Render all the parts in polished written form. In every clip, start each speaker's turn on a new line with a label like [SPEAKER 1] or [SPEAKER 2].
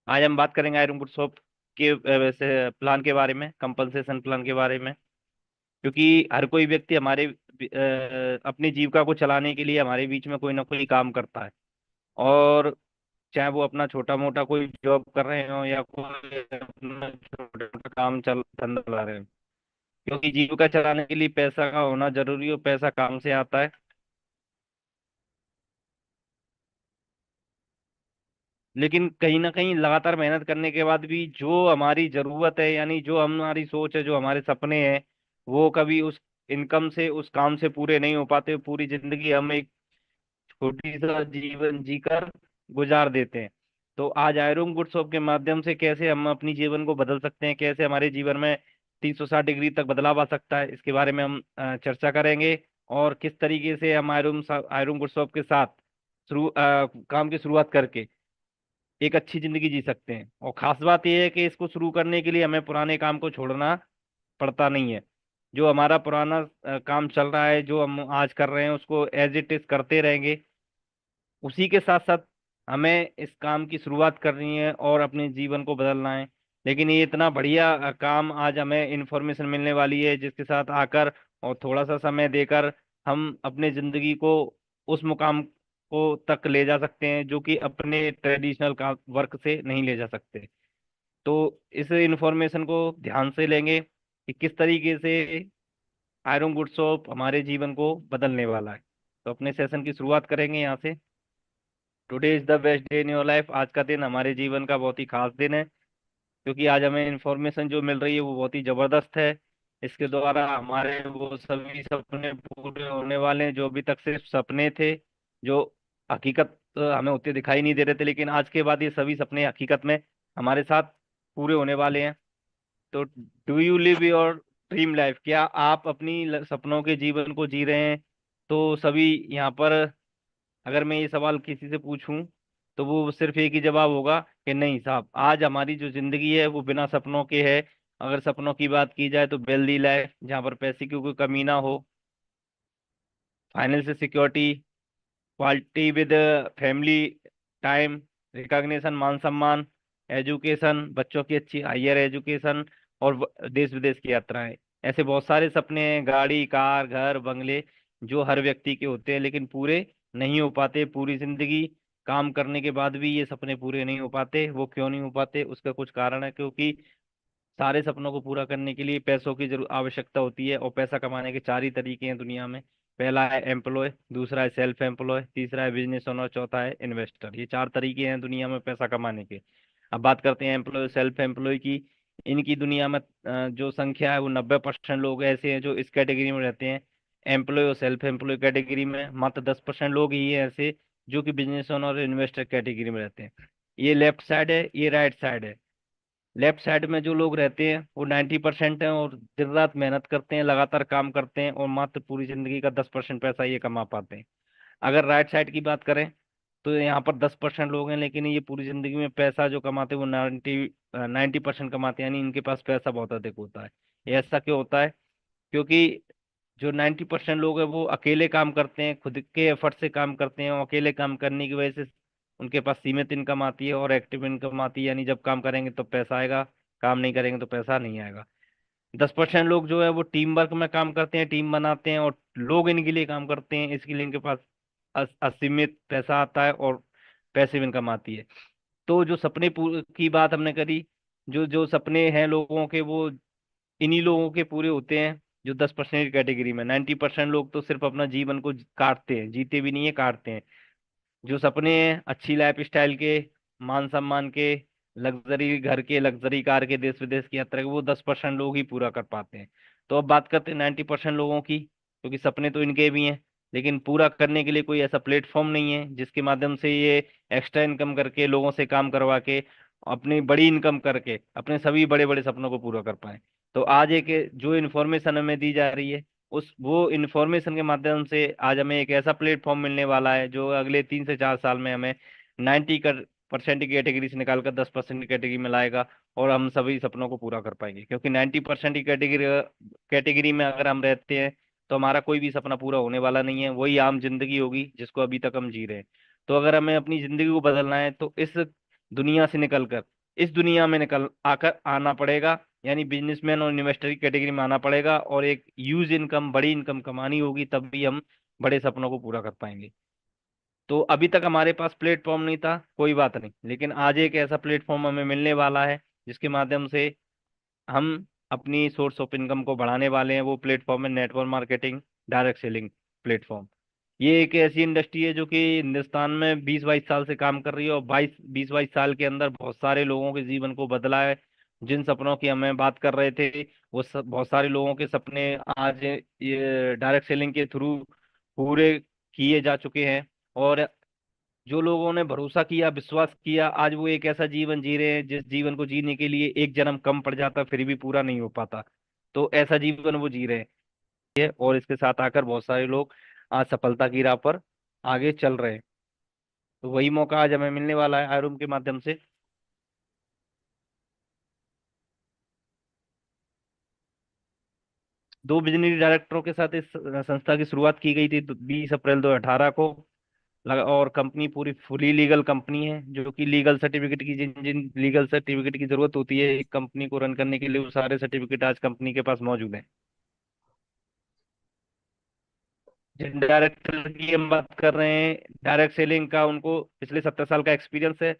[SPEAKER 1] आज हम बात करेंगे आयरन गुड शॉप के वैसे प्लान के बारे में, कंपनसेशन प्लान के बारे में। क्योंकि हर कोई व्यक्ति अपनी जीविका को चलाने के लिए हमारे बीच में कोई ना कोई काम करता है। और चाहे वो अपना छोटा मोटा कोई जॉब कर रहे हो या कोई अपना छोटा मोटा काम चल धंधा चला रहे हो। क्योंकि जीविका चलाने के लिए पैसा का होना जरूरी हो, पैसा काम से आता है। लेकिन कहीं ना कहीं लगातार मेहनत करने के बाद भी जो हमारी जरूरत है, यानी जो हमारी सोच है, जो हमारे सपने हैं, वो कभी उस इनकम से, उस काम से पूरे नहीं हो पाते। पूरी जिंदगी हम एक छोटी सा जीवन जीकर गुजार देते हैं। तो आज आयरूम गुड शॉप के माध्यम से कैसे हम अपनी जीवन को बदल सकते हैं, कैसे हमारे जीवन में 360 डिग्री तक बदलाव आ सकता है, इसके बारे में हम चर्चा करेंगे। और किस तरीके से हम आयरूम गुड शॉप के साथ काम की शुरुआत करके एक अच्छी जिंदगी जी सकते हैं। और खास बात यह है कि इसको शुरू करने के लिए हमें पुराने काम को छोड़ना पड़ता नहीं है। जो हमारा पुराना काम चल रहा है, जो हम आज कर रहे हैं, उसको एज इट इज करते रहेंगे। उसी के साथ साथ हमें इस काम की शुरुआत करनी है और अपने जीवन को बदलना है। लेकिन ये इतना बढ़िया काम आज हमें इंफॉर्मेशन मिलने वाली है, जिसके साथ आकर और थोड़ा सा समय देकर हम अपने जिंदगी को उस मुकाम को तक ले जा सकते हैं जो कि अपने ट्रेडिशनल काम वर्क से नहीं ले जा सकते। तो इस इंफॉर्मेशन को ध्यान से लेंगे कि किस तरीके से आयरन गुड सोप हमारे जीवन को बदलने वाला है। तो अपने सेशन की शुरुआत करेंगे यहाँ से। Today is the best day in your life. आज का दिन हमारे जीवन का बहुत ही खास दिन है, क्योंकि आज हमें इंफॉर्मेशन जो मिल रही है वो बहुत ही जबरदस्त है। इसके द्वारा हमारे वो सभी सपने पूरे होने वाले हैं जो अभी तक सिर्फ सपने थे, जो हकीकत हमें उतने दिखाई नहीं दे रहे थे। लेकिन आज के बाद ये सभी सपने हकीकत में हमारे साथ पूरे होने वाले हैं। तो do you live your dream life? क्या आप अपनी सपनों के जीवन को जी रहे हैं? तो सभी यहाँ पर, अगर मैं ये सवाल किसी से पूछूं तो वो सिर्फ एक ही जवाब होगा कि नहीं साहब, आज हमारी जो जिंदगी है वो बिना सपनों के है। अगर सपनों की बात की जाए तो वेल्दी लाइफ, जहाँ पर पैसे की कोई कमी ना हो, financial security, quality with family time, recognition, मान सम्मान, एजुकेशन, बच्चों की अच्छी हायर एजुकेशन, और देश विदेश की यात्राएं। ऐसे बहुत सारे सपने हैं, गाड़ी, कार, घर, बंगले, जो हर व्यक्ति के होते हैं, लेकिन पूरे नहीं हो पाते। पूरी जिंदगी काम करने के बाद भी ये सपने पूरे नहीं हो पाते। वो क्यों नहीं हो पाते? उसका कुछ कारण है। क्योंकि सारे सपनों को पूरा करने के लिए पैसों की जरूर आवश्यकता होती है। और पैसा कमाने के चार ही तरीके हैं दुनिया में। पहला है एम्प्लॉय, दूसरा है सेल्फ एम्प्लॉय, तीसरा है बिजनेस ओनर, चौथा है इन्वेस्टर। ये चार तरीके हैं दुनिया में पैसा कमाने के। अब बात करते हैं एम्प्लॉय सेल्फ एम्प्लॉय की। इनकी दुनिया में जो संख्या है वो 90% लोग ऐसे हैं जो इस कैटेगरी में रहते हैं। एम्प्लॉय और सेल्फ एम्प्लॉय कैटेगरी में मात्र 10% लोग ही हैं ऐसे जो कि बिजनेस ओनर और इन्वेस्टर कैटेगरी में रहते हैं। ये लेफ्ट साइड है, ये राइट साइड है। लेफ्ट साइड में जो लोग रहते हैं वो 90% हैं और दिन रात मेहनत करते हैं, लगातार काम करते हैं, और मात्र पूरी जिंदगी का 10% पैसा ये कमा पाते हैं। अगर राइट साइड की बात करें तो यहाँ पर 10% लोग हैं, लेकिन ये पूरी जिंदगी में पैसा जो कमाते हैं वो 90% कमाते हैं, यानी इनके पास पैसा बहुत अधिक होता है। ये ऐसा क्यों होता है? क्योंकि जो 90% लोग हैं वो अकेले काम करते हैं, खुद के एफर्ट से काम करते हैं, और अकेले काम करने की वजह से उनके पास सीमित इनकम आती है और एक्टिव इनकम आती है। यानी जब काम करेंगे तो पैसा आएगा, काम नहीं करेंगे तो पैसा नहीं आएगा। 10% लोग जो है वो टीम वर्क में काम करते हैं, टीम बनाते हैं और लोग इनके लिए काम करते हैं, इसके लिए इनके पास असीमित पैसा आता है और पैसिव इनकम आती है। तो जो सपने की बात हमने करी, जो जो सपने हैं लोगों के, वो इन्हीं लोगों के पूरे होते हैं जो 10% कैटेगरी में। 90% लोग तो सिर्फ अपना जीवन को काटते हैं, जीते भी नहीं है, काटते हैं। जो सपने हैं अच्छी लाइफ स्टाइल के, मान सम्मान के, लग्जरी घर के, लग्जरी कार के, देश विदेश की यात्रा के, वो 10% लोग ही पूरा कर पाते हैं। तो अब बात करते हैं 90% लोगों की, क्योंकि सपने तो इनके भी हैं, लेकिन पूरा करने के लिए कोई ऐसा प्लेटफॉर्म नहीं है जिसके माध्यम से ये एक्स्ट्रा इनकम करके, लोगों से काम करवा के, अपनी बड़ी इनकम करके अपने सभी बड़े बड़े सपनों को पूरा कर पाए। तो आज एक जो इन्फॉर्मेशन हमें दी जा रही है, उस वो इन्फॉर्मेशन के माध्यम से आज हमें एक ऐसा प्लेटफॉर्म मिलने वाला है जो अगले 3 से 4 साल में हमें 90% की कैटेगरी से निकालकर 10% की कैटेगरी में लाएगा। और हम सभी सपनों को पूरा कर पाएंगे, क्योंकि 90% की कैटेगरी कैटेगरी में अगर हम रहते हैं तो हमारा कोई भी सपना पूरा होने वाला नहीं है। वही आम जिंदगी होगी जिसको अभी तक हम जी रहे हैं। तो अगर हमें अपनी जिंदगी को बदलना है तो इस दुनिया से निकलकर इस दुनिया में निकल आकर आना पड़ेगा, यानी बिजनेसमैन और इन्वेस्टर की कैटेगरी में आना पड़ेगा, और एक ह्यूज इनकम, बड़ी इनकम कमानी होगी, तब भी हम बड़े सपनों को पूरा कर पाएंगे। तो अभी तक हमारे पास प्लेटफॉर्म नहीं था, कोई बात नहीं, लेकिन आज एक ऐसा प्लेटफॉर्म हमें मिलने वाला है जिसके माध्यम से हम अपनी सोर्स ऑफ इनकम को बढ़ाने वाले हैं। वो प्लेटफॉर्म है network marketing, direct selling platform. ये एक ऐसी इंडस्ट्री है जो कि हिंदुस्तान में 20-22 साल से काम कर रही है, और 20-22 साल के अंदर बहुत सारे लोगों के जीवन को बदला है। जिन सपनों की हमें बात कर रहे थे, वो सब बहुत सारे लोगों के सपने आज ये डायरेक्ट सेलिंग के थ्रू पूरे किए जा चुके हैं। और जो लोगों ने भरोसा किया, विश्वास किया, आज वो एक ऐसा जीवन जी रहे हैं जिस जीवन को जीने के लिए एक जन्म कम पड़ जाता फिर भी पूरा नहीं हो पाता। तो ऐसा जीवन वो जी रहे हैं, और इसके साथ आकर बहुत सारे लोग आज सफलता की राह पर आगे चल रहे हैं। तो वही मौका आज हमें मिलने वाला है आयरूम के माध्यम से। दो बिजनेस डायरेक्टरों के साथ इस संस्था की शुरुआत की गई थी 20 अप्रैल 2018 को। और कंपनी पूरी फुली लीगल कंपनी है, जो कि लीगल सर्टिफिकेट की, जिन जिन लीगल सर्टिफिकेट की जरूरत होती है एक कंपनी को रन करने के लिए, वो सारे सर्टिफिकेट आज कंपनी के पास मौजूद हैं। जिन डायरेक्टर की हम बात कर रहे हैं डायरेक्ट सेलिंग का, उनको पिछले 70 साल का एक्सपीरियंस है,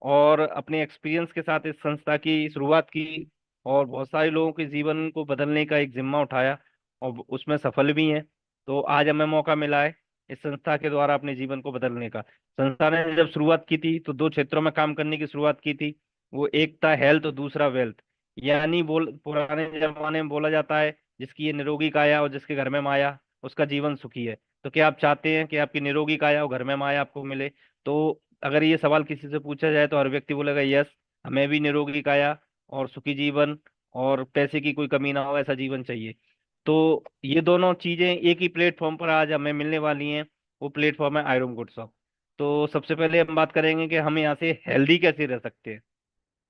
[SPEAKER 1] और अपने एक्सपीरियंस के साथ इस संस्था की शुरुआत की, और बहुत सारे लोगों के जीवन को बदलने का एक जिम्मा उठाया, और उसमें सफल भी हैं। तो आज हमें मौका मिला है इस संस्था के द्वारा अपने जीवन को बदलने का। संस्था ने जब शुरुआत की थी तो दो क्षेत्रों में काम करने की शुरुआत की थी। वो एक था हेल्थ और दूसरा वेल्थ। यानी बोल पुराने जमाने में बोला जाता है, जिसकी ये निरोगी काया और जिसके घर में माया, उसका जीवन सुखी है। तो क्या आप चाहते हैं कि आपकी निरोगी काया और घर में माया आपको मिले? तो अगर ये सवाल किसी से पूछा जाए तो हर व्यक्ति बोलेगा यस, हमें भी निरोगी काया और सुखी जीवन और पैसे की कोई कमी ना हो ऐसा जीवन चाहिए। तो ये दोनों चीजें एक ही प्लेटफॉर्म पर आज हमें मिलने वाली हैं। वो प्लेटफॉर्म है आयरन गुड शॉप। तो सबसे पहले हम बात करेंगे कि हम यहाँ से हेल्दी कैसे रह सकते हैं।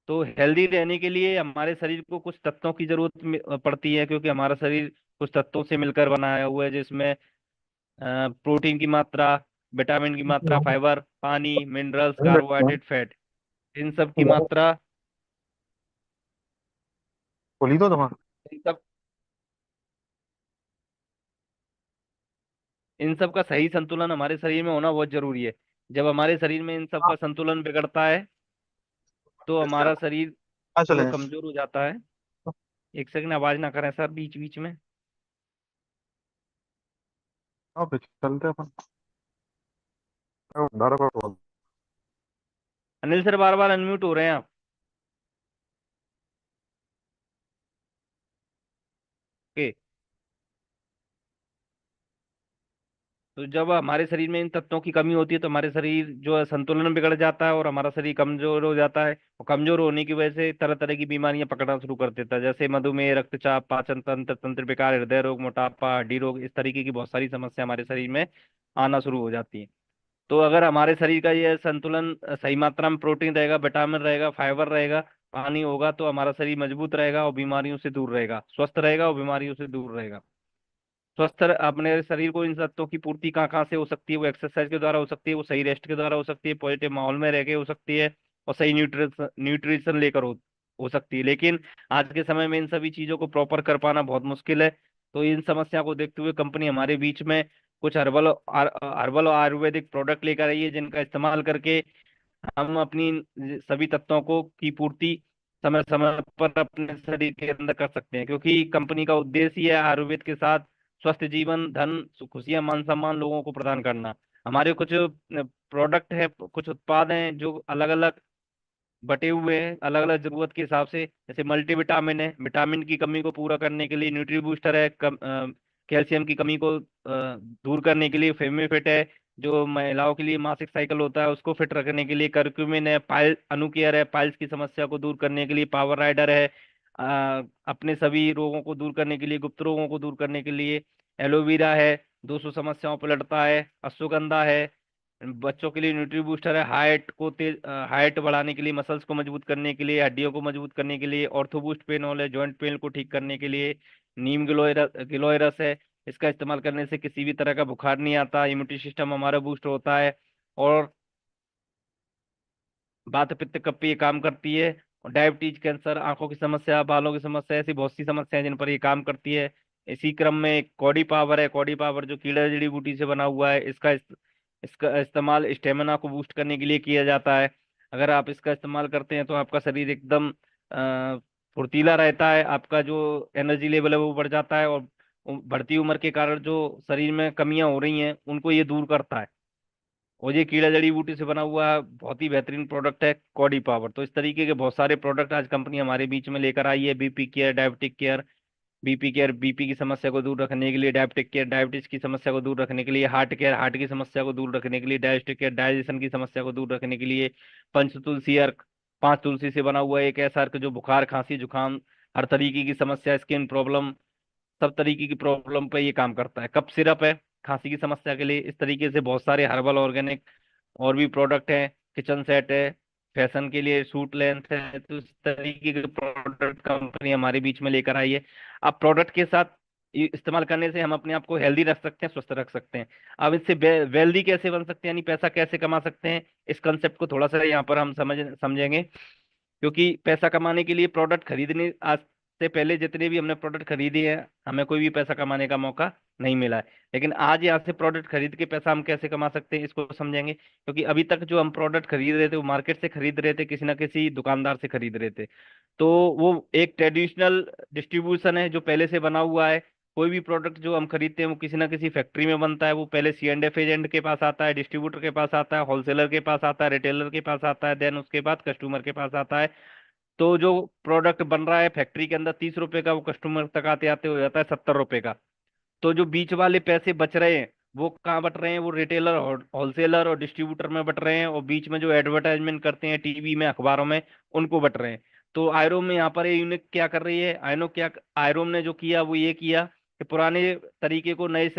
[SPEAKER 1] तो हेल्दी रहने के लिए हमारे शरीर को कुछ तत्वों की जरूरत पड़ती है, क्योंकि हमारा शरीर कुछ तत्वों से मिलकर बनाया हुआ है, जिसमें प्रोटीन की मात्रा, विटामिन की मात्रा, फाइबर, पानी, मिनरल्स, कार्बोहाइड्रेट, फैट, इन सब की मात्रा,
[SPEAKER 2] बोली तो तुम्हारा।
[SPEAKER 1] इन सब इन सब का सही संतुलन हमारे शरीर में होना बहुत जरूरी है। जब हमारे शरीर में इन सब का संतुलन बिगड़ता है तो हमारा शरीर
[SPEAKER 2] हाँ
[SPEAKER 1] थोड़ा
[SPEAKER 2] चलेंगे।
[SPEAKER 1] कमजोर हो जाता है। एक सेकंड आवाज ना करें सर बीच बीच में।
[SPEAKER 2] हाँ फिर चलते हैं अपन। बंदा रखा कॉल।
[SPEAKER 1] अनिल सर बार बार अनम्यूट हो रहे हैं आप के। तो जब हमारे शरीर में इन तत्वों की कमी होती है तो हमारे शरीर जो है संतुलन बिगड़ जाता है, और हमारा शरीर कमजोर हो जाता है, और कमजोर होने की वजह से तरह तरह की बीमारियां पकड़ना शुरू कर देता है, जैसे मधुमेह, रक्तचाप, पाचन तंत्र, तंत्र विकार, हृदय रोग, मोटापा, हड्डी रोग, इस तरीके की बहुत सारी समस्या हमारे शरीर में आना शुरू हो जाती है। तो अगर हमारे शरीर का ये संतुलन सही मात्रा में प्रोटीन रहेगा, विटामिन रहेगा, फाइबर रहेगा, पानी होगा, तो हमारा शरीर मजबूत रहेगा और बीमारियों से दूर रहेगा, स्वस्थ रहेगा और बीमारियों से दूर रहेगा। अपने शरीर को इन तत्वों की पूर्ति कहाँ कहाँ से हो सकती है? वो एक्सरसाइज के द्वारा हो सकती है, वो सही रेस्ट के द्वारा हो सकती है, पॉजिटिव माहौल में रह के हो सकती है, और सही न्यूट्रिशन न्यूट्रिशन लेकर हो सकती है। लेकिन आज के समय में इन सभी चीजों को प्रॉपर कर पाना बहुत मुश्किल है। तो इन समस्या को देखते हुए कंपनी हमारे बीच में कुछ हर्बल और आयुर्वेदिक प्रोडक्ट लेकर आई है, जिनका इस्तेमाल करके हम अपनी सभी तत्वों को की पूर्ति समय समय पर अपने शरीर के अंदर कर सकते हैं, क्योंकि कंपनी का उद्देश्य ही है आयुर्वेद के साथ स्वस्थ जीवन, धन, खुशियां, मान सम्मान लोगों को प्रदान करना। हमारे कुछ प्रोडक्ट है, कुछ उत्पाद हैं जो अलग अलग बटे हुए हैं, अलग अलग जरूरत के हिसाब से। जैसे मल्टीविटामिन है, विटामिन की कमी को पूरा करने के लिए। न्यूट्री बूस्टर है, कैल्शियम की कमी को दूर करने के लिए। फेमिफिट है, जो महिलाओं के लिए मासिक साइकिल होता है उसको फिट रखने के लिए। करक्यूमिन है, पाइल अनुकेयर है, पाइल्स की समस्या को दूर करने के लिए। पावर राइडर है, अपने सभी रोगों को दूर करने के लिए, गुप्त रोगों को दूर करने के लिए। एलोवेरा है, 200 समस्याओं पर लड़ता है। अश्वगंधा है, बच्चों के लिए न्यूट्री बूस्टर है, हाइट बढ़ाने के लिए, मसल्स को मजबूत करने के लिए, हड्डियों को मजबूत करने के लिए। ऑर्थो बूस्ट पेनोल है, जॉइंट पेन को ठीक करने के लिए। नीम गिलोय रस है, इसका इस्तेमाल करने से किसी भी तरह का बुखार नहीं आता, इम्यूनिटी सिस्टम हमारा बूस्ट होता है। और वात पित्त कफ पे ये काम करती है। और डायबिटीज, कैंसर, आंखों की समस्या, बालों की समस्या, ऐसी बहुत सी समस्याएं जिन पर ये काम करती है। इसी क्रम में एक कॉडी पावर है। कॉडी पावर जो कीड़ा जड़ी बूटी से बना हुआ है, इसका इस्तेमाल स्टेमिना को बूस्ट करने के लिए किया जाता है। अगर आप इसका इस्तेमाल करते हैं तो आपका शरीर एकदम फुर्तीला रहता है। आपका जो एनर्जी लेवल है वो बढ़ जाता है, और बढ़ती उम्र के कारण जो शरीर में कमियां हो रही हैं उनको ये दूर करता है। और ये कीड़ा जड़ी बूटी से बना हुआ बहुत ही बेहतरीन प्रोडक्ट है कॉडी पावर। तो इस तरीके के बहुत सारे प्रोडक्ट आज कंपनी हमारे बीच में लेकर आई है। BP care, diabetic care, BP care BP की समस्या को दूर रखने के लिए, डायबिटिक केयर डायबिटीज की समस्या को दूर रखने के लिए, हार्ट केयर हार्ट की समस्या को दूर रखने के लिए, डाइजेस्टिक केयर डाइजेशन की समस्या को दूर रखने के लिए, पंच तुलसी अर्क, 5 तुलसी से बना हुआ एक ऐसा अर्क जो बुखार, खांसी, जुकाम, हर तरीके की समस्या, स्किन प्रॉब्लम, सब तरीके की प्रॉब्लम पे ये काम करता है। कफ सिरप है खांसी की समस्या के लिए। इस तरीके से बहुत सारे हर्बल ऑर्गेनिक और भी प्रोडक्ट हैं। किचन सेट है, फैशन के लिए सूट लेंथ है। तो इस तरीके के प्रोडक्ट कंपनी हमारे बीच में लेकर आई है। अब प्रोडक्ट के साथ इस्तेमाल करने से हम अपने आप को हेल्दी रख सकते हैं, स्वस्थ रख सकते हैं। अब इससे वेल्दी कैसे बन सकते हैं, यानी पैसा कैसे कमा सकते हैं, इस कंसेप्ट को थोड़ा सा यहाँ पर हम समझेंगे। क्योंकि पैसा कमाने के लिए प्रोडक्ट खरीदने आज से पहले जितने भी हमने प्रोडक्ट खरीदे हैं, हमें कोई भी पैसा कमाने का मौका नहीं मिला है। लेकिन आज यहाँ से प्रोडक्ट खरीद के पैसा हम कैसे कमा सकते हैं, इसको समझेंगे। क्योंकि अभी तक जो हम प्रोडक्ट खरीद रहे थे वो मार्केट से खरीद रहे थे, किसी ना किसी दुकानदार से खरीद रहे थे। तो वो एक ट्रेडिशनल डिस्ट्रीब्यूशन है जो पहले से बना हुआ है। कोई भी प्रोडक्ट जो हम खरीदते हैं वो किसी ना किसी फैक्ट्री में बनता है। वो पहले C&F एजेंट के पास आता है, डिस्ट्रीब्यूटर के पास आता है, होलसेलर के पास आता है, रिटेलर के पास आता है, देन उसके बाद कस्टमर के पास आता है। तो जो प्रोडक्ट बन रहा है फैक्ट्री के अंदर 30 रुपए का, वो कस्टमर तक आते आते हो जाता है 70 रुपए का। तो जो बीच वाले पैसे बच रहे हैं वो कहाँ बट रहे हैं, वो रिटेलर, होलसेलर और डिस्ट्रीब्यूटर में बट रहे हैं। और बीच में जो एडवर्टाइजमेंट करते हैं टीवी में, अखबारों में, उनको बट रहे हैं। तो आयरोम में यहाँ पर ये यूनिक क्या कर रही है, आयरोम ने जो किया वो ये किया कि पुराने तरीके को नए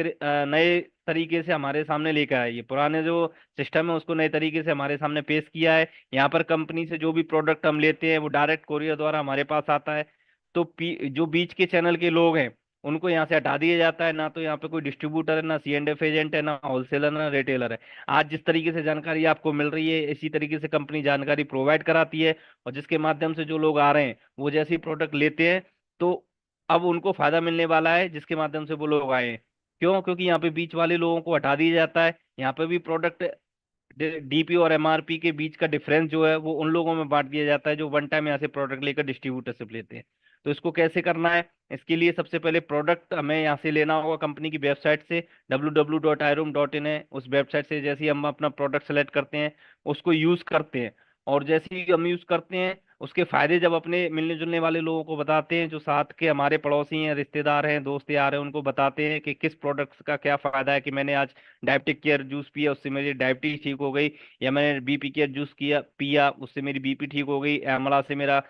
[SPEAKER 1] तरीके से हमारे सामने लेकर आई है। पुराने जो सिस्टम है उसको नए तरीके से हमारे सामने पेश किया है। यहाँ पर कंपनी से जो भी प्रोडक्ट हम लेते हैं वो डायरेक्ट कोरियर द्वारा हमारे पास आता है। तो जो बीच के चैनल के लोग हैं उनको यहाँ से हटा दिया जाता है। ना तो यहाँ पे कोई डिस्ट्रीब्यूटर है, ना C&F एजेंट है, ना होलसेलर, ना रिटेलर है। आज जिस तरीके से जानकारी आपको मिल रही है इसी तरीके से कंपनी जानकारी प्रोवाइड कराती है। और जिसके माध्यम से जो लोग आ रहे हैं वो जैसे ही प्रोडक्ट लेते हैं तो अब उनको फायदा मिलने वाला है, जिसके माध्यम से वो लोग आए हैं। क्यों? क्योंकि यहाँ पे बीच वाले लोगों को हटा दिया जाता है। यहाँ पे भी प्रोडक्ट डीपी और MRP के बीच का डिफरेंस जो है वो उन लोगों में बांट दिया जाता है जो वन टाइम यहाँ से प्रोडक्ट लेकर डिस्ट्रीब्यूटर से लेते हैं। तो इसको कैसे करना है, इसके लिए सबसे पहले प्रोडक्ट हमें यहाँ से लेना होगा कंपनी की वेबसाइट से। www.irum.in है, उस वेबसाइट से जैसे ही हम अपना प्रोडक्ट सेलेक्ट करते हैं उसको यूज करते हैं। और जैसे ही हम यूज करते हैं उसके फायदे जब अपने मिलने जुलने वाले लोगों को बताते हैं, जो साथ के हमारे पड़ोसी हैं, रिश्तेदार हैं, दोस्त यार हैं, उनको बताते हैं कि किस प्रोडक्ट का क्या फायदा है। कि मैंने आज डायबिटिक केयर जूस पिया उससे मेरी डायबिटीज ठीक हो गई, या मैंने बीपी केयर जूस किया पिया उससे मेरी बीपी ठीक हो गई, आंवला से मेरा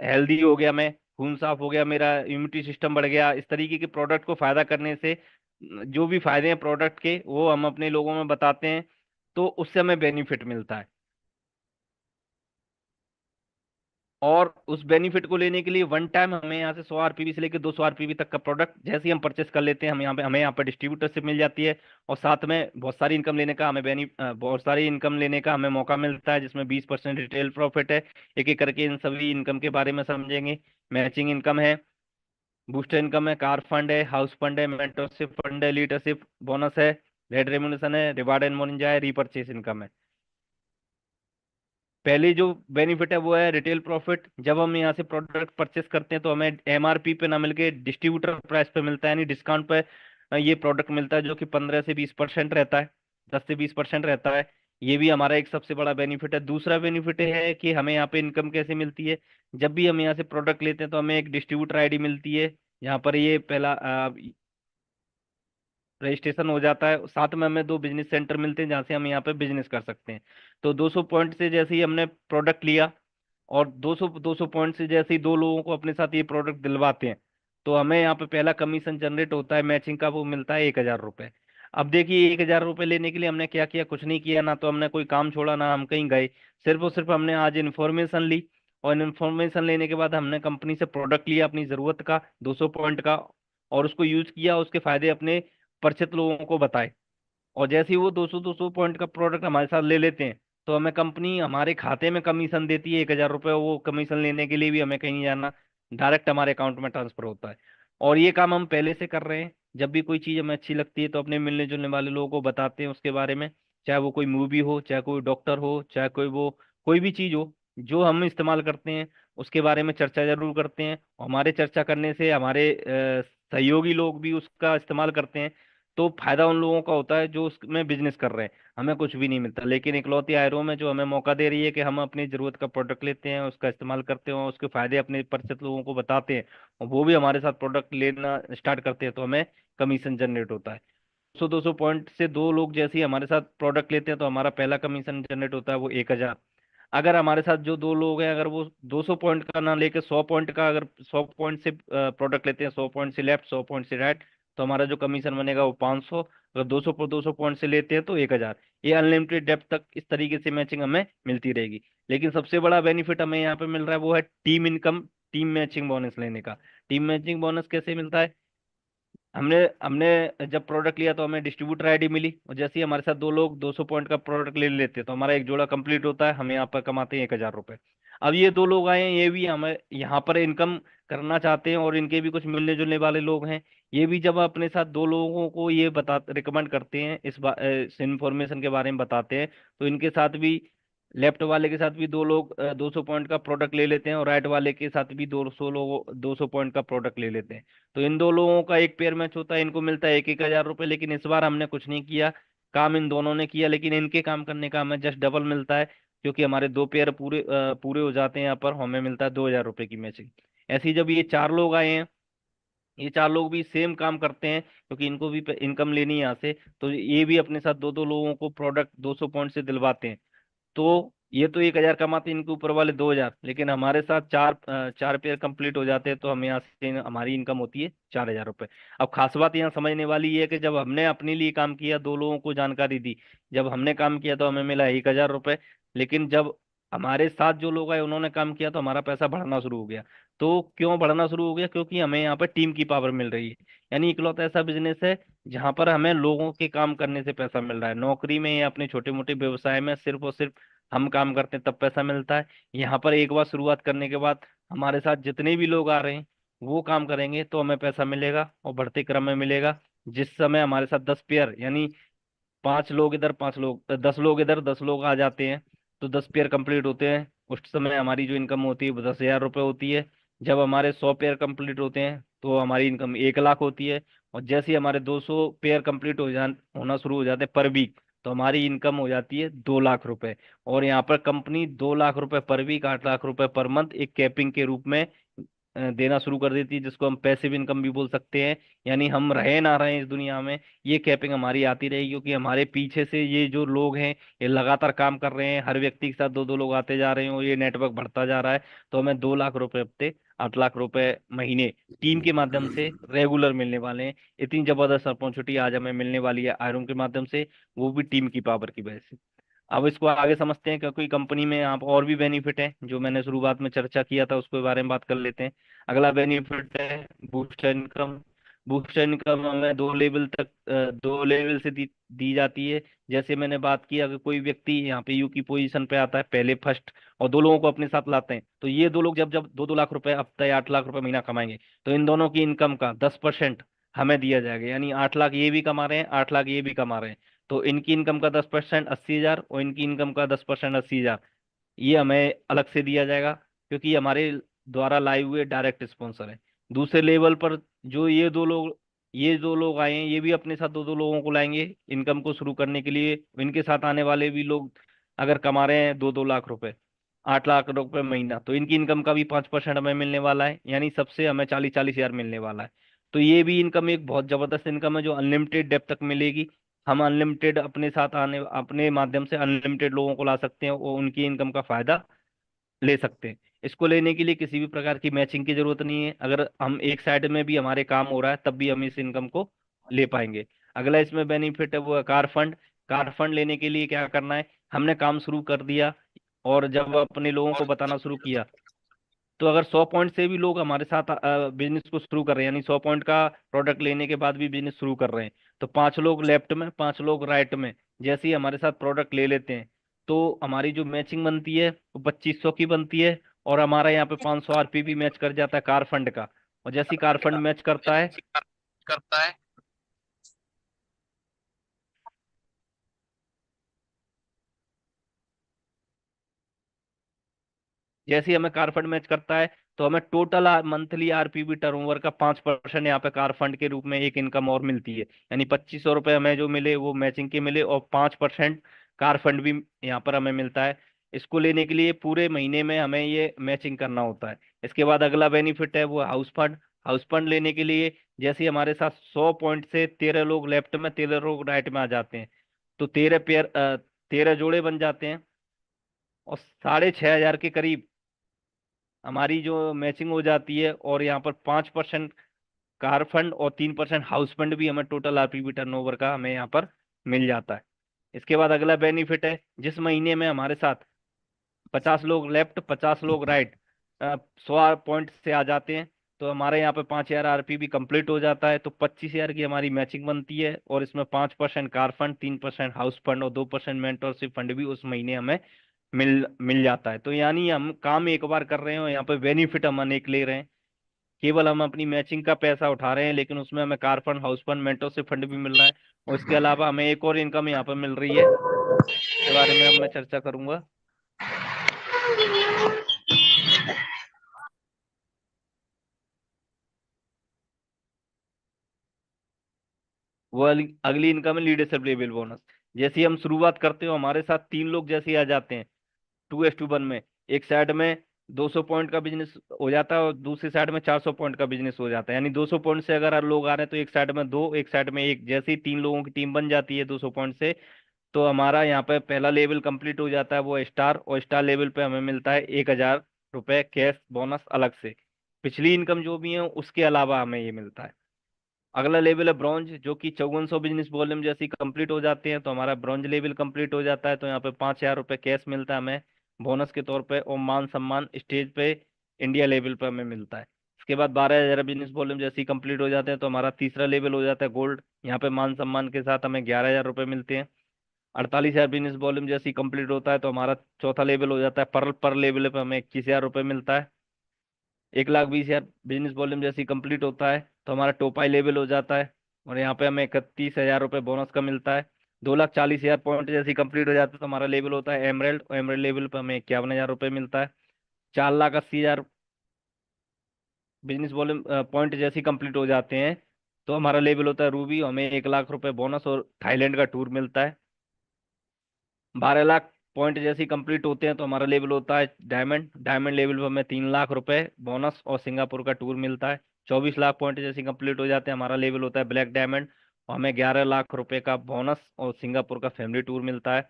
[SPEAKER 1] हेल्दी हो गया, मैं खून साफ हो गया, मेरा इम्यूनिटी सिस्टम बढ़ गया। इस तरीके के प्रोडक्ट को फायदा करने से जो भी फायदे हैं प्रोडक्ट के वो हम अपने लोगों में बताते हैं। तो उससे हमें बेनिफिट मिलता है। और उस बेनिफिट को लेने के लिए वन टाइम हमें यहाँ से 100 RPV से लेकर 200 RPV तक का प्रोडक्ट जैसे ही हम परचेस कर लेते हैं हमें यहाँ पर डिस्ट्रीब्यूटर से मिल जाती है। और साथ में बहुत सारी इनकम लेने का हमें मौका मिलता है, जिसमें 20% रिटेल प्रॉफिट है। एक एक करके इन सभी इनकम के बारे में समझेंगे। मैचिंग इनकम है, बूस्टर इनकम है, कार फंड है, हाउस फंड है, मेंटरशिप फंड है, लीडरशिप बोनस है, रेड रेम्यूनेशन है, रिवार्ड एंड मोनिजा है, रीपर्चेस इनकम है। पहली जो बेनिफिट है वो है रिटेल प्रॉफिट। जब हम यहाँ से प्रोडक्ट परचेस करते हैं तो हमें MRP पे ना मिलके डिस्ट्रीब्यूटर प्राइस पे मिलता है, यानी डिस्काउंट पे ये प्रोडक्ट मिलता है, जो कि 15 से 20% रहता है, 10 से 20% रहता है। ये भी हमारा एक सबसे बड़ा बेनिफिट है। दूसरा बेनिफिट है कि हमें यहाँ पे इनकम कैसे मिलती है। जब भी हम यहाँ से प्रोडक्ट लेते हैं तो हमें एक डिस्ट्रीब्यूटर ID मिलती है। यहाँ पर ये पहला रजिस्ट्रेशन हो जाता है। साथ में हमें 2 बिजनेस सेंटर मिलते हैं जहाँ से हम यहाँ पे बिजनेस कर सकते हैं। तो 200 पॉइंट से जैसे ही हमने प्रोडक्ट लिया, और 200 पॉइंट से जैसे ही 2 लोगों को अपने साथ ये प्रोडक्ट दिलवाते हैं, तो हमें यहाँ पे पहला कमीशन जनरेट होता है मैचिंग का, वो मिलता है 1,000 रुपये। अब देखिए 1,000 रुपये लेने के लिए हमने क्या किया, कुछ नहीं किया। ना तो हमने कोई काम छोड़ा, ना हम कहीं गए। सिर्फ और सिर्फ हमने आज इन्फॉर्मेशन ली, और इन्फॉर्मेशन लेने के बाद हमने कंपनी से प्रोडक्ट लिया अपनी ज़रूरत का 200 पॉइंट का, और उसको यूज किया, उसके फायदे अपने परिचित लोगों को बताए। और जैसे ही वो 200 200 पॉइंट का प्रोडक्ट हमारे साथ ले लेते हैं तो हमें कंपनी हमारे खाते में कमीशन देती है 1,000 रुपये, वो कमीशन लेने के लिए भी हमें कहीं नहीं जाना, डायरेक्ट हमारे अकाउंट में ट्रांसफर होता है। और ये काम हम पहले से कर रहे हैं। जब भी कोई चीज़ हमें अच्छी लगती है तो अपने मिलने जुलने वाले लोगों को बताते हैं उसके बारे में, चाहे वो कोई मूवी हो, चाहे कोई डॉक्टर हो, चाहे कोई भी चीज़ हो जो हम इस्तेमाल करते हैं, उसके बारे में चर्चा जरूर करते हैं। और हमारे चर्चा करने से हमारे सहयोगी लोग भी उसका इस्तेमाल करते हैं। तो फायदा उन लोगों का होता है जो उसमें बिजनेस कर रहे हैं, हमें कुछ भी नहीं मिलता। लेकिन इकलौती आयरो में जो हमें मौका दे रही है कि हम अपनी जरूरत का प्रोडक्ट लेते हैं, उसका इस्तेमाल करते हैं और उसके फायदे अपने परिचित लोगों को बताते हैं, और वो भी हमारे साथ प्रोडक्ट लेना स्टार्ट करते हैं, तो हमें कमीशन जनरेट होता है। 200 पॉइंट से दो लोग जैसे ही हमारे साथ प्रोडक्ट लेते हैं तो हमारा पहला कमीशन जनरेट होता है वो 1,000। अगर हमारे साथ जो दो लोग हैं, अगर वो 200 पॉइंट का ना लेके 100 पॉइंट का, अगर 100 पॉइंट से प्रोडक्ट लेते हैं, 100 पॉइंट से लेफ्ट 100 पॉइंट से राइट, तो हमारा जो कमीशन बनेगा वो 500। अगर 200 पॉइंट से लेते हैं तो 1,000। ये अनलिमिटेड डेप्थ तक इस तरीके से मैचिंग हमें मिलती रहेगी। लेकिन सबसे बड़ा बेनिफिट हमें यहाँ पे मिल रहा है वो है team income, team matching bonus लेने का। टीम मैचिंग बोनस कैसे मिलता है? हमने हमने जब प्रोडक्ट लिया तो हमें डिस्ट्रीब्यूटर आईडी मिली, और जैसे ही हमारे साथ दो लोग 200 पॉइंट का प्रोडक्ट ले लेते हैं तो हमारा एक जोड़ा कंप्लीट होता है, हम यहाँ पर कमाते हैं 1,000 रुपये। अब ये दो लोग आए हैं, ये भी हमें यहाँ पर इनकम करना चाहते हैं और इनके भी कुछ मिलने जुलने वाले लोग हैं। ये भी जब अपने साथ दो लोगों को ये बता रिकमेंड करते हैं, इस इंफॉर्मेशन के बारे में बताते हैं, तो इनके साथ भी, लेफ्ट वाले के साथ भी दो लोग 200 पॉइंट का प्रोडक्ट ले लेते हैं, और राइट वाले के साथ भी 200 पॉइंट का प्रोडक्ट ले लेते हैं। तो इन दो लोगों का एक पेयर मैच होता है, इनको मिलता है 1,000 रुपये। लेकिन इस बार हमने कुछ नहीं किया, काम इन दोनों ने किया, लेकिन इनके काम करने का हमें जस्ट डबल मिलता है, क्योंकि हमारे दो पेयर पूरे हो जाते हैं यहाँ पर, हमें मिलता है 2,000 रुपये की मैचिंग। ऐसे ही जब ये चार लोग आए हैं, ये चार लोग भी सेम काम करते हैं, क्योंकि इनको भी इनकम लेनी है यहाँ से, तो ये भी अपने साथ दो दो लोगों को प्रोडक्ट 200 पॉइंट से दिलवाते हैं। तो ये तो 1,000 कमाते हैं, इनके ऊपर वाले 2,000, लेकिन हमारे साथ चार पेयर कंप्लीट हो जाते हैं तो हमें यहाँ से हमारी इनकम होती है 4,000 रुपये। अब खास बात यहाँ समझने वाली ये है कि जब हमने अपने लिए काम किया, दो लोगों को जानकारी दी, जब हमने काम किया तो हमें मिला 1,000 रुपये। लेकिन जब हमारे साथ जो लोग आए उन्होंने काम किया तो हमारा पैसा बढ़ना शुरू हो गया। तो क्यों बढ़ना शुरू हो गया? क्योंकि हमें यहाँ पर टीम की पावर मिल रही है। यानी इकलौता ऐसा बिजनेस है जहां पर हमें लोगों के काम करने से पैसा मिल रहा है। नौकरी में या अपने छोटे मोटे व्यवसाय में सिर्फ और सिर्फ हम काम करते हैं तब पैसा मिलता है। यहाँ पर एक बार शुरुआत करने के बाद हमारे साथ जितने भी लोग आ रहे हैं वो काम करेंगे तो हमें पैसा मिलेगा, और बढ़ते क्रम में मिलेगा। जिस समय हमारे साथ 10 पेयर, यानी 5 लोग इधर, 5 लोग, 10 लोग इधर, 10 लोग आ जाते हैं, तो 10 पेयर कंप्लीट होते हैं, उस समय हमारी जो इनकम होती है वो 10,000 रुपये होती है। जब हमारे 100 पेयर कंप्लीट होते हैं तो हमारी इनकम 1 लाख होती है। और जैसे ही हमारे 200 पेयर कंप्लीट होना शुरू हो जाते हैं पर वीक, तो हमारी इनकम हो जाती है 2 लाख रुपए। और यहाँ पर कंपनी 2 लाख रुपए पर वीक, 8 लाख रुपए पर मंथ एक कैपिंग के रूप में देना शुरू कर देती है, जिसको हम पैसिव इनकम भी बोल सकते हैं। यानी हम रहे ना रहे इस दुनिया में, ये कैपिंग हमारी आती रहेगी, क्योंकि हमारे पीछे से ये जो लोग हैं ये लगातार काम कर रहे हैं, हर व्यक्ति के साथ दो दो लोग आते जा रहे हैं और ये नेटवर्क बढ़ता जा रहा है। तो हमें 2 लाख रुपए हफ्ते, 8 लाख रुपए महीने टीम के माध्यम से रेगुलर मिलने वाले हैं। इतनी जबरदस्त अपॉर्चुनिटी आज हमें मिलने वाली है आयरन के माध्यम से, वो भी टीम की पावर की वजह से। अब इसको आगे समझते हैं, क्योंकि कंपनी में आप और भी बेनिफिट है जो मैंने शुरुआत में चर्चा किया था, उसके बारे में बात कर लेते हैं। अगला बेनिफिट है बूस्टर इनकम। बूस्टर इनकम हमें दो लेवल से दी जाती है। जैसे मैंने बात की, अगर कोई व्यक्ति यहाँ पे यू की पोजीशन पे आता है पहले फर्स्ट, और दो लोगों को अपने साथ लाते हैं, तो ये दो लोग जब जब 2-2 लाख रुपए हफ्ता या 8 लाख रुपए महीना कमाएंगे, तो इन दोनों की इनकम का 10% हमें दिया जाएगा। यानी 8 लाख ये भी कमा रहे हैं, 8 लाख ये भी कमा रहे हैं, तो इनकी इनकम का 10% 80,000, और इनकी इनकम का 10% 80,000, ये हमें अलग से दिया जाएगा, क्योंकि ये हमारे द्वारा लाए हुए डायरेक्ट स्पॉन्सर है। दूसरे लेवल पर जो ये दो लोग आए हैं, ये भी अपने साथ दो दो लोगों को लाएंगे इनकम को शुरू करने के लिए। इनके साथ आने वाले भी लोग अगर कमा रहे हैं 2-2 लाख रुपए, 8 लाख रुपए महीना, तो इनकी इनकम का भी 5% हमें मिलने वाला है, यानी सबसे हमें 40-40 हजार मिलने वाला है। तो ये भी इनकम एक बहुत जबरदस्त इनकम है जो अनलिमिटेड डेप तक मिलेगी। हम अनलिमिटेड अपने माध्यम से अनलिमिटेड लोगों को ला सकते हैं और उनकी इनकम का फायदा ले सकते हैं। इसको लेने के लिए किसी भी प्रकार की मैचिंग की जरूरत नहीं है, अगर हम एक साइड में भी हमारे काम हो रहा है तब भी हम इस इनकम को ले पाएंगे। अगला इसमें बेनिफिट है वो है कार फंड। कार फंड लेने के लिए क्या करना है? हमने काम शुरू कर दिया और जब अपने लोगों को बताना शुरू किया, तो अगर 100 पॉइंट से भी लोग हमारे साथ बिजनेस को शुरू कर रहे हैं, यानी 100 पॉइंट का प्रोडक्ट लेने के बाद भी बिजनेस शुरू कर रहे हैं, तो 5 लोग लेफ्ट में, 5 लोग राइट में जैसे ही हमारे साथ प्रोडक्ट ले लेते हैं, तो हमारी जो मैचिंग बनती है वो 2500 की बनती है। और हमारा यहाँ पे 500 आरपीबी मैच कर जाता है कार फंड का। और जैसे ही कार फंड मैच करता है,
[SPEAKER 3] करता है।
[SPEAKER 1] जैसे ही हमें कार फंड मैच करता है, तो हमें टोटल मंथली आरपीबी टर्नओवर का 5% यहाँ पे कार फंड के रूप में एक इनकम और मिलती है। यानी 2500 रुपये हमें जो मिले वो मैचिंग के मिले, और 5% कार फंड भी यहाँ पर हमें मिलता है। इसको लेने के लिए पूरे महीने में हमें ये मैचिंग करना होता है। इसके बाद अगला बेनिफिट है वो हाउस फंड। हाउस फंड लेने के लिए जैसे ही हमारे साथ 100 पॉइंट से 13 लोग लेफ्ट में 13 लोग राइट में आ जाते हैं, तो 13 पेयर 13 जोड़े बन जाते हैं। और 6500 के करीब हमारी जो मैचिंग हो जाती है। और यहाँ पर 5% कार फंड और 3% हाउस फंड भी हमें टोटल आरपीबी टर्नओवर का हमें यहाँ पर मिल जाता है। इसके बाद अगला बेनिफिट है, जिस महीने में हमारे साथ 50 लोग लेफ्ट 50 लोग राइट 100 पॉइंट से आ जाते हैं, तो हमारे यहाँ पे 5000 आरपीबी कंप्लीट हो जाता है। तो 25,000 की हमारी मैचिंग बनती है, और इसमें 5% कार फंड, 3% हाउस फंड और 2% मेंटरशिप फंड भी उस महीने हमें मिल मिल जाता है। तो यानी हम काम एक बार कर रहे हैं और यहाँ पे बेनिफिट हम अनेक ले रहे हैं। केवल हम अपनी मैचिंग का पैसा उठा रहे हैं, लेकिन उसमें हमें car fund, house fund, mentorship fund भी मिल रहा है। और इसके अलावा हमें एक और इनकम यहाँ पर मिल रही है, इसके बारे में अब मैं चर्चा करूंगा। वो अगली इनकम है लीडरशिप लेवल बोनस। जैसे ही हम शुरुआत करते हो, हमारे साथ 3 लोग जैसे ही आ जाते हैं 2:1 में, एक साइड में 200 पॉइंट का बिजनेस हो जाता है और दूसरी साइड में 400 पॉइंट का बिजनेस हो जाता है। यानी 200 पॉइंट से अगर लोग आ रहे हैं तो एक साइड में दो, एक साइड में एक, जैसे ही 3 लोगों की टीम बन जाती है 200 पॉइंट से, तो हमारा यहाँ पे पहला लेवल कंप्लीट हो जाता है वो है स्टार। और स्टार लेवल पे हमें मिलता है 1000 रुपये कैश बोनस अलग से। पिछली इनकम जो भी है उसके अलावा हमें ये मिलता है। अगला लेवल है ब्रॉन्ज, जो कि 5400 बिजनेस वॉल्यूम जैसे कंप्लीट हो जाते हैं तो हमारा ब्रॉन्ज लेवल कंप्लीट हो जाता है। तो यहाँ पे 5000 रुपये कैश मिलता है हमें बोनस के तौर पे, और मान सम्मान स्टेज पे इंडिया लेवल पे हमें मिलता है। इसके बाद 12,000 बिजनेस वॉल्यूम जैसे ही कंप्लीट हो जाते हैं तो हमारा तीसरा लेवल हो जाता है गोल्ड। यहाँ पे मान सम्मान के साथ हमें 11,000 रुपये मिलते हैं। 48,000 बिजनेस वॉल्यूम जैसे ही कंप्लीट होता है तो हमारा चौथा लेवल हो जाता है पर्ल। पर लेवल पे हमें 21,000 रुपये मिलता है। 1,20,000 बिजनेस वॉल्यूम जैसे ही कंप्लीट होता है तो हमारा टोपाई लेवल हो जाता है, और यहाँ पे हमें 31,000 रुपये बोनस का मिलता है। 2,40,000 पॉइंट जैसे ही कंप्लीट हो जाता है तो हमारा लेवल होता है एमरेल्ड, और एमरेल्ड लेवल पे हमें 51,000 रुपये मिलता है। 4,80,000 बिजनेस वॉल्यूम पॉइंट जैसे ही कंप्लीट हो जाते हैं तो हमारा लेवल होता है रूबी, हमें 1,00,000 रुपये बोनस और थाईलैंड का टूर मिलता है। 12 लाख पॉइंट जैसे ही कंप्लीट होते हैं तो हमारा लेवल होता है डायमंड। डायमंड लेवल पर हमें 3,00,000 रुपये बोनस और सिंगापुर का टूर मिलता है। 24 लाख पॉइंट जैसे ही कंप्लीट हो जाते हैं हमारा लेवल होता है ब्लैक डायमंड, और हमें 11 लाख रुपए का बोनस और सिंगापुर का फैमिली टूर मिलता है।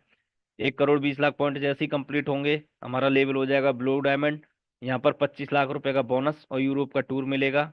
[SPEAKER 1] 1,20,00,000 पॉइंट जैसे ही कंप्लीट होंगे हमारा लेवल हो जाएगा ब्लू डायमंड। यहाँ पर 25 लाख रुपए का बोनस और यूरोप का टूर मिलेगा।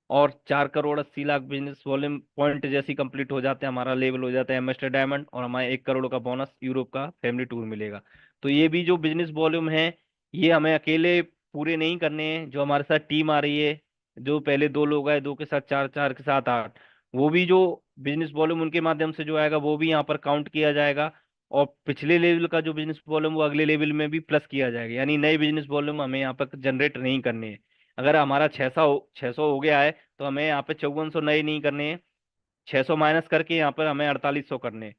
[SPEAKER 1] और 4,80,00,000 बिजनेस वॉल्यूम पॉइंट जैसे ही कंप्लीट हो जाते हैं हमारा लेवल हो जाता है एमएस्टर डायमंड, और हमारे 1 करोड़ का बोनस यूरोप का फैमिली टूर मिलेगा। तो ये भी जो बिजनेस वॉल्यूम है ये हमें अकेले पूरे नहीं करने हैं, जो हमारे साथ टीम आ रही है, जो पहले 2 लोग आए, 2 के साथ 4, 4 के साथ 8, वो भी जो बिजनेस वॉल्यूम उनके माध्यम से जो आएगा वो भी यहाँ पर काउंट किया जाएगा। और पिछले लेवल का जो बिजनेस वॉल्यूम वो अगले लेवल में भी प्लस किया जाएगा। यानी नए बिजनेस वॉल्यूम हमें यहाँ पर जनरेट नहीं करने हैं। अगर हमारा 600 हो गया है तो हमें यहाँ पे 5400 नए नहीं करने हैं, 600 माइनस करके यहाँ पर हमें 4800 करने हैं।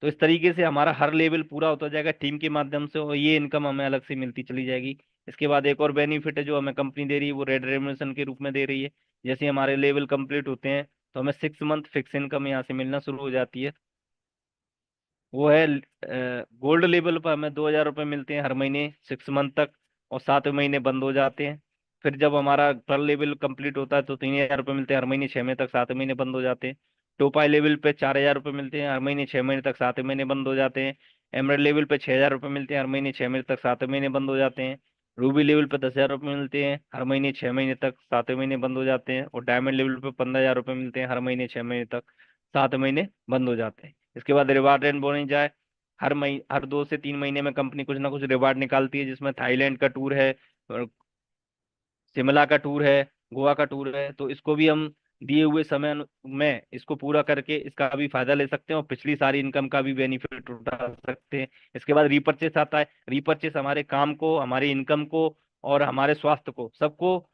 [SPEAKER 1] तो इस तरीके से हमारा हर लेवल पूरा होता जाएगा टीम के माध्यम से, और ये इनकम हमें अलग से मिलती चली जाएगी। इसके बाद एक और बेनिफिट है जो हमें कंपनी दे रही है, वो रेड रेमुनेशन के रूप में दे रही है। जैसे हमारे लेवल कंप्लीट होते हैं तो हमें 6 मंथ फिक्स इनकम यहाँ से मिलना शुरू हो जाती है। वो है गोल्ड लेवल पर हमें 2,000 रुपये मिलते हैं हर महीने 6 मंथ तक, और 7 महीने बंद हो जाते हैं। फिर जब हमारा पर लेवल कंप्लीट होता है तो 3,000 रुपये मिलते हैं हर महीने 6 महीने तक, 7 महीने बंद हो जाते हैं। टोपाई लेवल पे 4,000 रुपये मिलते हैं हर महीने 6 महीने तक, 7 महीने बंद हो जाते हैं। एमरेड लेवल पे 6,000 रुपये मिलते हैं हर महीने 6 महीने तक, 7 महीने बंद हो जाते हैं। रूबी लेवल पे 10,000 रुपये मिलते हैं हर महीने 6 महीने तक, 7 महीने बंद हो जाते हैं। और डायमंड लेवल पे 15,000 रुपये मिलते हैं हर महीने 6 महीने तक, 7 महीने बंद हो जाते हैं। इसके बाद रिवार्ड एंड बोनस जाए, हर 2 से 3 महीने में कंपनी कुछ ना कुछ रिवार्ड निकालती है, जिसमें थाईलैंड का टूर है, और शिमला का टूर है, गोवा का टूर है। तो इसको भी हम दिए हुए समय में इसको पूरा करके इसका भी फायदा ले सकते हैं और पिछली सारी इनकम का भी बेनिफिट उठा सकते हैं। इसके बाद रीपर्चेस आता है। रीपर्चेस हमारे काम को, हमारी इनकम को और हमारे स्वास्थ्य को, सबको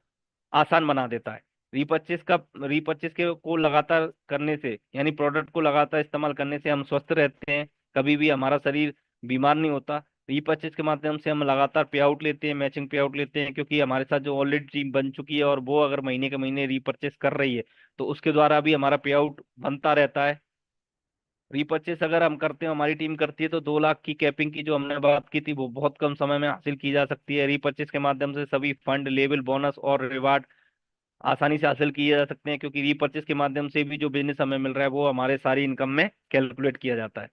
[SPEAKER 1] आसान बना देता है। रीपर्चेस के को लगातार करने से, यानी प्रोडक्ट को लगातार इस्तेमाल करने से हम स्वस्थ रहते हैं, कभी भी हमारा शरीर बीमार नहीं होता। रीपर्चेस के माध्यम से हम लगातार पे आउट लेते हैं, मैचिंग पे आउट लेते हैं, क्योंकि हमारे साथ जो ऑलरेडी टीम बन चुकी है और वो अगर महीने के महीने रीपर्चेस कर रही है तो उसके द्वारा भी हमारा पे आउट बनता रहता है। रीपर्चेस अगर हम करते हैं, हमारी टीम करती है, तो 2 लाख की कैपिंग की जो हमने बात की थी वो बहुत कम समय में हासिल की जा सकती है। रीपर्चेस के माध्यम से सभी फंड, लेवल, बोनस और रिवार्ड आसानी से हासिल किए जा सकते हैं, क्योंकि रीपर्चेस के माध्यम से भी जो बिजनेस हमें मिल रहा है वो हमारे सारी इनकम में कैलकुलेट किया जाता है।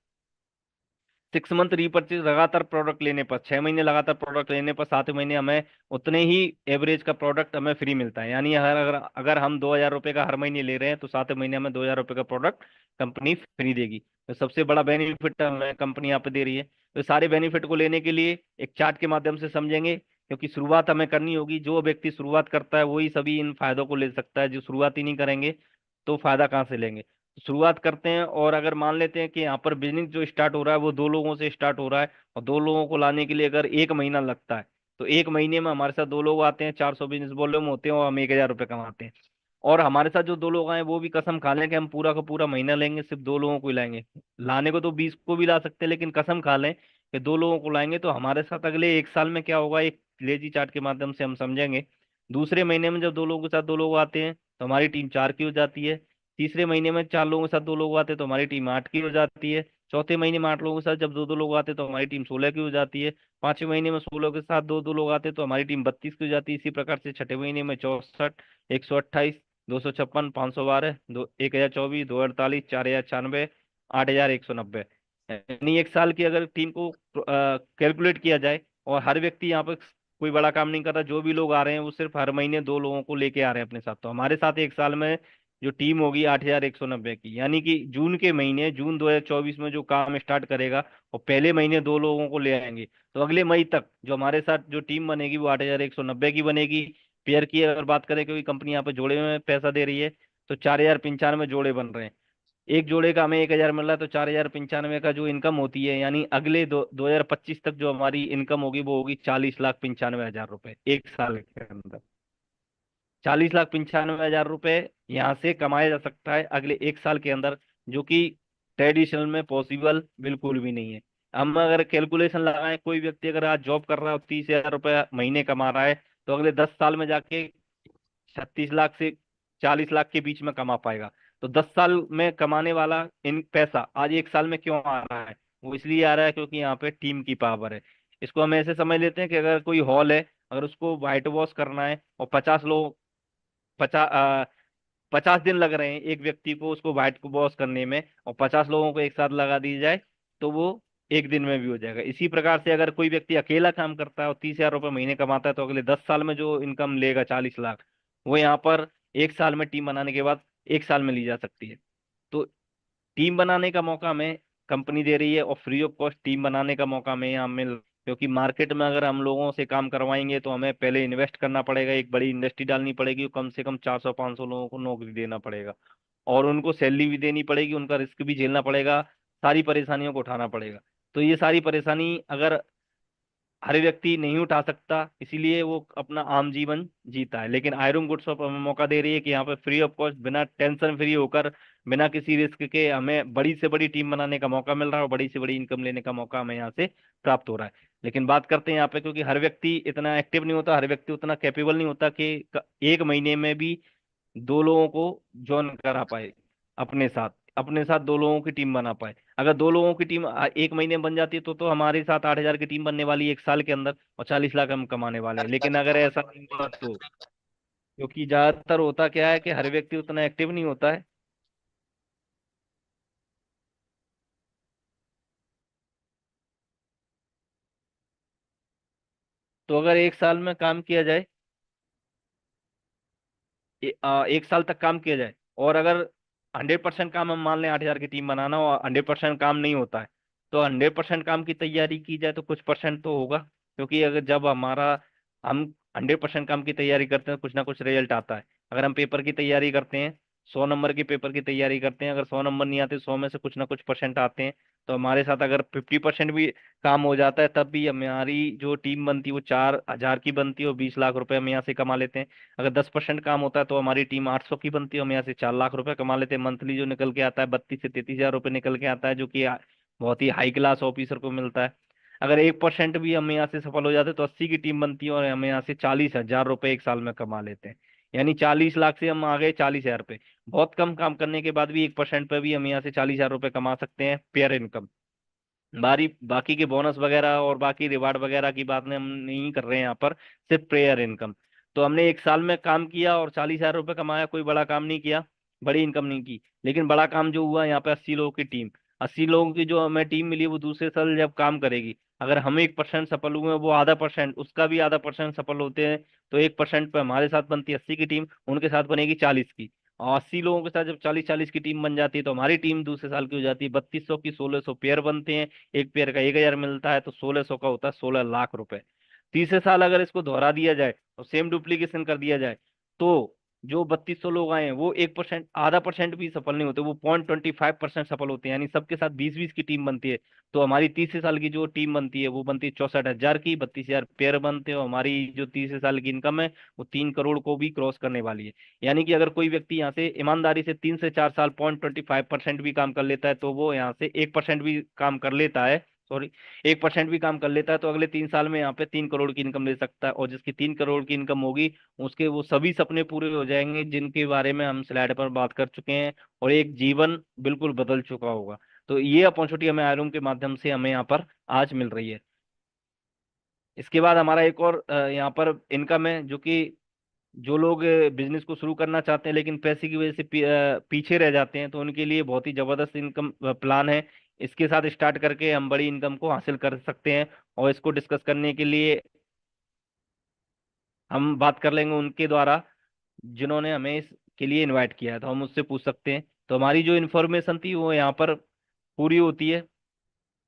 [SPEAKER 1] 6 मंथ रीपर्चेज लगातार प्रोडक्ट लेने पर, 6 महीने लगातार प्रोडक्ट लेने पर, 7 महीने हमें उतने ही एवरेज का प्रोडक्ट हमें फ्री मिलता है। यानी अगर अगर अगर हम 2,000 रुपये का हर महीने ले रहे हैं तो 7 महीने हमें 2,000 रुपये का प्रोडक्ट कंपनी फ्री देगी। तो सबसे बड़ा बेनिफिट हमें कंपनी यहाँ पे दे रही है। तो सारे बेनिफिट को लेने के लिए एक चार्ट के माध्यम से समझेंगे, क्योंकि शुरुआत हमें करनी होगी। जो व्यक्ति शुरुआत करता है वही सभी इन फायदों को ले सकता है, जो शुरुआत ही नहीं करेंगे तो फायदा कहाँ से लेंगे। शुरुआत करते हैं, और अगर मान लेते हैं कि यहाँ पर बिजनेस जो स्टार्ट हो रहा है वो 2 लोगों से स्टार्ट हो रहा है, और 2 लोगों को लाने के लिए अगर 1 महीना लगता है, तो 1 महीने में हमारे साथ 2 लोग आते हैं, 400 बिजनेस वॉल्यूम होते हैं और हम 1,000 रुपये कमाते हैं। और हमारे साथ जो 2 लोग आए वो भी कसम खा लें कि हम पूरा का पूरा महीना लेंगे, सिर्फ 2 लोगों को ही लाएंगे। लाने को तो 20 को भी ला सकते हैं, लेकिन कसम खा लें कि 2 लोगों को लाएंगे तो हमारे साथ अगले 1 साल में क्या होगा, एक लेजी चार्ट के माध्यम से हम समझेंगे। दूसरे महीने में जब 2 लोगों के साथ 2 लोग आते हैं तो हमारी टीम 4 की हो जाती है। तीसरे महीने में 4 लोगों के साथ 2 लोग आते हैं तो हमारी टीम 8 की हो जाती है। चौथे महीने में 8 लोगों के साथ जब 2 2 लोग आते हैं तो हमारी टीम 16 की हो जाती है। पांचवें महीने में 16 के साथ 2 2 लोग आते हैं तो हमारी टीम 32 की हो जाती है। इसी प्रकार से छठे महीने में 64, 128, 256, 512, 1,024, 2,048, 4,096, 8,190। यानी 1 साल की अगर टीम को कैलकुलेट किया जाए, और हर व्यक्ति यहाँ पर कोई बड़ा काम नहीं कर रहा, जो भी लोग आ रहे हैं वो सिर्फ हर महीने 2 लोगों को लेके आ रहे हैं अपने साथ, तो हमारे साथ 1 साल में जो टीम होगी 8,190 की, यानी कि जून के महीने, जून 2024 में जो काम स्टार्ट करेगा और पहले महीने 2 लोगों को ले आएंगे, तो अगले मई तक जो हमारे साथ जो टीम बनेगी वो 8,190 की बनेगी। पेयर की अगर बात करें, क्योंकि कंपनी यहाँ पे जोड़े में पैसा दे रही है, तो 4,095 जोड़े बन रहे हैं। एक जोड़े का हमें 1,000 मिल रहा है, तो 4,095 का जो इनकम होती है, यानी अगले 2025 तक जो हमारी इनकम होगी वो होगी 40,95,000 रुपए 1 साल के अंदर। 40,95,000 रुपए यहाँ से कमाया जा सकता है अगले 1 साल के अंदर, जो कि ट्रेडिशनल में पॉसिबल बिल्कुल भी नहीं है। हम अगर कैलकुलेशन लगाएं, कोई व्यक्ति अगर आज जॉब कर रहा है और 30,000 रुपये महीने कमा रहा है, तो अगले 10 साल में जाके 36 लाख से 40 लाख के बीच में कमा पाएगा। तो 10 साल में कमाने वाला इन पैसा आज 1 साल में क्यों आ रहा है? वो इसलिए आ रहा है क्योंकि यहाँ पे टीम की पावर है। इसको हम ऐसे समझ लेते हैं कि अगर कोई हॉल है, अगर उसको व्हाइट वॉश करना है और 50 लोग, 50 दिन लग रहे हैं एक व्यक्ति को उसको व्हाइट को वॉश करने में, और 50 लोगों को एक साथ लगा दी जाए तो वो एक दिन में भी हो जाएगा। इसी प्रकार से अगर कोई व्यक्ति अकेला काम करता है और 30,000 रुपये महीने कमाता है, तो अगले 10 साल में जो इनकम लेगा 40 लाख, वो यहाँ पर 1 साल में टीम बनाने के बाद 1 साल में ली जा सकती है। तो टीम बनाने का मौका हमें कंपनी दे रही है, और फ्री ऑफ कॉस्ट टीम बनाने का मौका हमें यहाँ मिल, क्योंकि मार्केट में अगर हम लोगों से काम करवाएंगे तो हमें पहले इन्वेस्ट करना पड़ेगा, एक बड़ी इंडस्ट्री डालनी पड़ेगी, और कम से कम 400 500 लोगों को नौकरी देना पड़ेगा, और उनको सैलरी भी देनी पड़ेगी, उनका रिस्क भी झेलना पड़ेगा, सारी परेशानियों को उठाना पड़ेगा। तो ये सारी परेशानी अगर हर व्यक्ति नहीं उठा सकता, इसीलिए वो अपना आम जीवन जीता है। लेकिन आयरन गुड्स ऑफ हमें मौका दे रही है कि यहाँ पे फ्री ऑफ कॉस्ट, बिना टेंशन फ्री होकर, बिना किसी रिस्क के हमें बड़ी से बड़ी टीम बनाने का मौका मिल रहा है, और बड़ी से बड़ी इनकम लेने का मौका हमें यहाँ से प्राप्त हो रहा है। लेकिन बात करते हैं यहाँ पे, क्योंकि हर व्यक्ति इतना एक्टिव नहीं होता, हर व्यक्ति उतना कैपेबल नहीं होता कि एक महीने में भी 2 लोगों को ज्वाइन करा पाए अपने साथ, अपने साथ 2 लोगों की टीम बना पाए। अगर 2 लोगों की टीम एक महीने में बन जाती है तो हमारे साथ 8,000 की टीम बनने वाली है 1 साल के अंदर, और 40 लाख हम कमाने वाले हैं। लेकिन अगर ऐसा नहीं हुआ तो, क्योंकि ज्यादातर होता क्या है कि हर व्यक्ति उतना एक्टिव नहीं होता है। तो अगर 1 साल में काम किया जाए, 1 साल तक काम किया जाए, और अगर 100% काम हम मान लें 8,000 की टीम बनाना, और 100% काम नहीं होता है, तो 100% काम की तैयारी की जाए तो कुछ परसेंट तो होगा, क्योंकि अगर जब हमारा हम 100% काम की तैयारी करते हैं कुछ ना कुछ रिजल्ट आता है। अगर हम पेपर की तैयारी करते हैं 100 नंबर के पेपर की तैयारी करते हैं, अगर 100 नंबर नहीं आते, 100 में से कुछ ना कुछ परसेंट आते हैं, तो हमारे साथ अगर 50% भी काम हो जाता है, तब भी हमारी जो टीम बनती है वो 4,000 की बनती है और 20 लाख रुपए हम यहाँ से कमा लेते हैं। अगर 10% काम होता है तो हमारी टीम 800 की बनती है, हम यहाँ से 4 लाख रुपए कमा लेते हैं। मंथली जो निकल के आता है 32 से 33 हजार रुपये निकल के आता है, जो कि बहुत ही हाई क्लास ऑफिसर को मिलता है। अगर 1% भी हम यहाँ से सफल हो जाते तो 80 की टीम बनती है और हम यहाँ से 40 हजार रुपये एक साल में कमा लेते हैं। यानी 40 लाख से हम आ गए 40 हजार पे। बहुत कम काम करने के बाद भी 1% पे भी हम यहाँ से 40 हजार रुपये कमा सकते हैं पेयर इनकम। बाकी के बोनस वगैरह और बाकी रिवार्ड वगैरह की बात में हम नहीं कर रहे हैं यहाँ पर, सिर्फ प्रेयर इनकम। तो हमने एक साल में काम किया और 40 हजार रुपये कमाया, कोई बड़ा काम नहीं किया, बड़ी इनकम नहीं की। लेकिन बड़ा काम जो हुआ यहाँ पे, 80 लोगों की टीम, 80 लोगों की जो हमें टीम मिली, वो दूसरे साल जब काम करेगी, अगर हम 1% सफल हुए, वो आधा परसेंट, उसका भी आधा परसेंट सफल होते हैं, तो 1% पे हमारे साथ बनती है 80 की टीम, उनके साथ बनेगी 40 की। और 80 लोगों के साथ जब 40-40 की टीम बन जाती है, तो हमारी टीम दूसरे साल की हो जाती है 3200 की, 1600 पेयर बनते हैं। एक पेयर का 1,000 मिलता है, तो 1600 का होता है 16 लाख रुपए। तीसरे साल अगर इसको दोहरा दिया जाए और सेम डुप्लीकेशन कर दिया जाए, तो जो 3200 लोग आए हैं वो 1%, आधा परसेंट भी सफल नहीं होते, वो 0.25% सफल होते हैं, यानी सबके साथ 20-20 की टीम बनती है। तो हमारी तीसरे साल की जो टीम बनती है वो बनती है 64 हजार की, 32 हजार पेयर बनते हैं, और हमारी जो तीसरे साल की इनकम है वो 3 करोड़ को भी क्रॉस करने वाली है। यानी कि अगर कोई व्यक्ति यहाँ से ईमानदारी से 3 से 4 साल 0.25% भी काम कर लेता है, तो वो यहाँ से 1% भी काम कर लेता है, सॉरी, 1% भी काम कर लेता है, तो अगले 3 साल में यहाँ पे 3 करोड़ की इनकम ले सकता है। और जिसकी 3 करोड़ की इनकम होगी, उसके वो सभी सपने पूरे हो जाएंगे जिनके बारे में हम स्लाइड पर बात कर चुके हैं, और एक जीवन बिल्कुल बदल चुका होगा। तो ये अपॉर्चुनिटी हमें आयरूम के माध्यम से हमें यहाँ पर आज मिल रही है। इसके बाद हमारा एक और यहाँ पर इनकम है, जो कि जो लोग बिजनेस को शुरू करना चाहते हैं लेकिन पैसे की वजह से पीछे रह जाते हैं, तो उनके लिए बहुत ही जबरदस्त इनकम प्लान है। इसके साथ स्टार्ट करके हम बड़ी इनकम को हासिल कर सकते हैं। और इसको डिस्कस करने के लिए हम बात कर लेंगे उनके द्वारा, जिन्होंने हमें इसके लिए इनवाइट किया है, तो हम उससे पूछ सकते हैं। तो हमारी जो इन्फॉर्मेशन थी वो यहाँ पर पूरी होती है।